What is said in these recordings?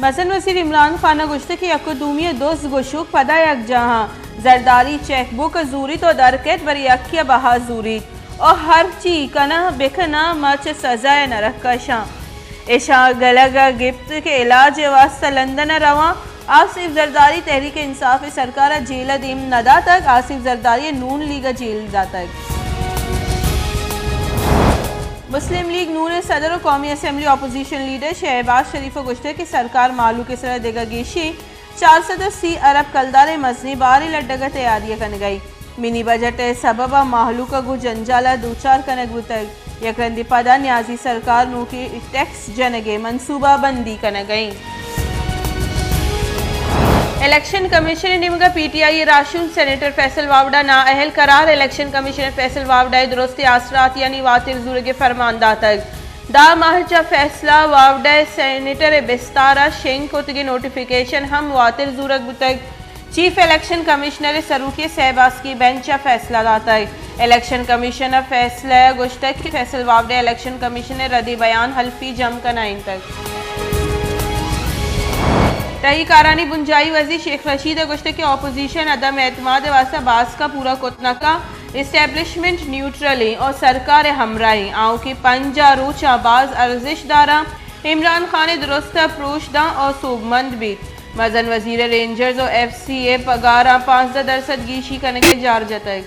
मसन वज़ीर इमरान खान गुश्त की यकदूमी दोस्त गुशुक पदा यक जहाँ जरदारी चेकबुक जूरी तो दरकत बर यकिया बहा जूरी और हर ची कना बेखना मच सजाए न रखा ऐशा गलगा गिफ्ट के इलाज वास्ता लंदन रवा आसिफ जरदारी तहरीक इंसाफ सरकार जेल दीम नदा तक आसिफ जरदारी नून लीग जेल दा तक मुस्लिम लीग नून सदर और कौमी असम्बली अपोजिशन लीडर शहबाज शरीफ गुश्ते की सरकार मालू के सर देगा गेशी 480 अरब कलदार मजनी बारी लड्डगा तैयारियां कन गई मिनी बजट सबब माहलू का गु जंजाला दूचार कनक तक यकरंदी पदा न्याजी सरकार नू की टैक्स जनगे मनसूबा बंदी कन गई। इलेक्शन कमीशन निमगा पीटीआई राशुल सेनेटर फैसल वावडा नाअहल करार इलेक्शन कमीशनर फैसल वावडा दुरुस्त आसरात यानी वातिर जुर्ग फरमानदा तक दा महजा फैसला वावडा सेनेटर बिस्तारा शेंग कोतगी नोटिफिकेशन हम वातिर जुर्ग तक चीफ इलेक्शन कमिश्नर सरूकी सहबास की बेंच फैसला दाता है इलेक्शन कमीशनर फैसला गुश्तक की फैसल वावडा इलेक्शन कमीशनर रदी बयान हल्फी जम का 9 तक तही कारानी बुंजाई वजी शेख रशीद गुश्त के अपोजिशन अदम एतमाद वास्ता बास का पूरा कोतना का इस्टेब्लिशमेंट न्यूट्रल और सरकार हमराही आओ की पंजा रोचा बाज अर्जिश दारा इमरान खान दुरुस्त प्रोशदा और सूबमंद भी मजन वजीर रेंजर्स और FCA पगारा 5% गीशी करने के जार जतक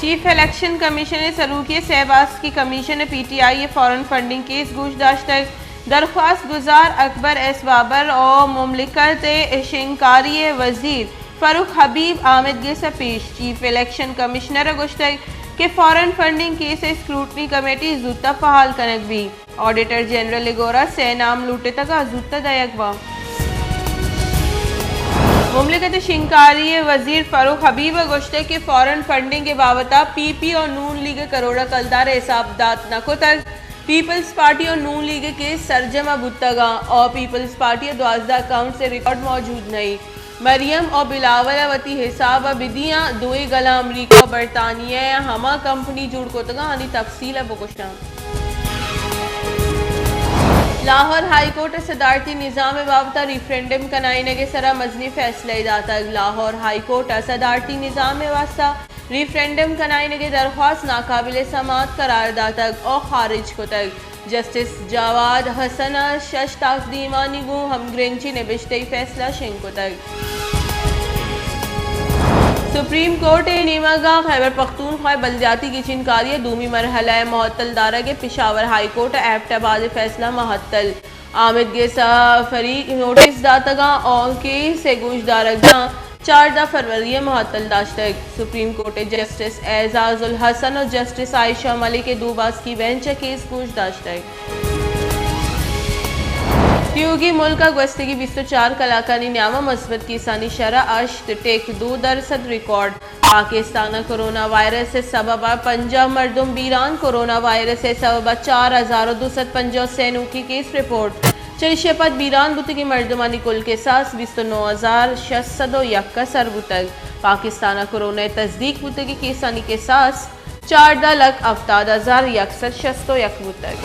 चीफ इलेक्शन कमीशनर सरूकी सहबास की commission PTI foreign funding case गुशदाश्त तक दरख्वास्त गुजार अकबर एस बाबर और मुमलिकत शिंकारी वजीर फरूक हबीब आमिद के पेश चीफ इलेक्शन कमिश्नर गुश्तक के foreign funding case scrutiny committee जुत्ता फहाल कनक भी ऑडिटर जनरल लिगोरा से नाम लूटे तक जुत्ता दयकवा मुमलिकत शिंकारी वजीर फरूक हबीब गुश्ते के फॉरेन फंडिंग के बाबता PP और नून लीग करोड़ा कलदार हिसाबदात नको तक पीपल्स पार्टी और नून लीग के सरजमा बुतगा और पीपल्स पार्टी और 12 अकाउंट से रिकॉर्ड मौजूद नहीं मरियम और बिलावलावती हिसाब बिदियाँ दुई गला अमरीका बरतानिया हमा कंपनी जुड़ को तगा आनी तफसील बकुशा लाहौर हाईकोर्ट सदारती निज़ाम बाबता रिफरेंडम कनाइने के सरा मजनी फैसला दाता लाहौर हाईकोर्ट सदारती निज़ाम वास्ता रिफरेंडम कनाइने के दरख्वास्त नाकाबिल समात करार दाता और खारिज को तक जस्टिस जवाद हसन शश ताकदीमानी गो हम ग्रेंची ने बिश्ते फैसला शेंग को तक सुप्रीम कोर्ट नीमगा खैबर पख्तूनख्वा बल्दियाती की चिनकारी दूमी मरहला महतल दारा के पिशावर हाई कोर्ट एबटाबाद फैसला महतल आमिद के फरीक नोटिस दातगा और केस से गुश दारगा 4 फरवरी महतल दाश्तक supreme court justice Ejazul Hasan और जस्टिस आयशा मलिक के दूबास की बेंच केस गुश दाश्तक ट्यूगी मुल्क गस्तगी 24 कलाकानी न्यामा मस्बत किसानी शरह अश्त टेक 2% रिकॉर्ड पाकिस्तान कोरोना वायरस से सबब 50 मरदुम बीरान कोरोना वायरस से सबब 4250 की केस रिपोर्ट चलिशपत बीरान बुतगी मरदमानी कुल के साथ 29,601 सरबुतक पाकिस्तान कोरोना तस्दीक बुतगी किसानी के साथ 4,68,161 बुतक।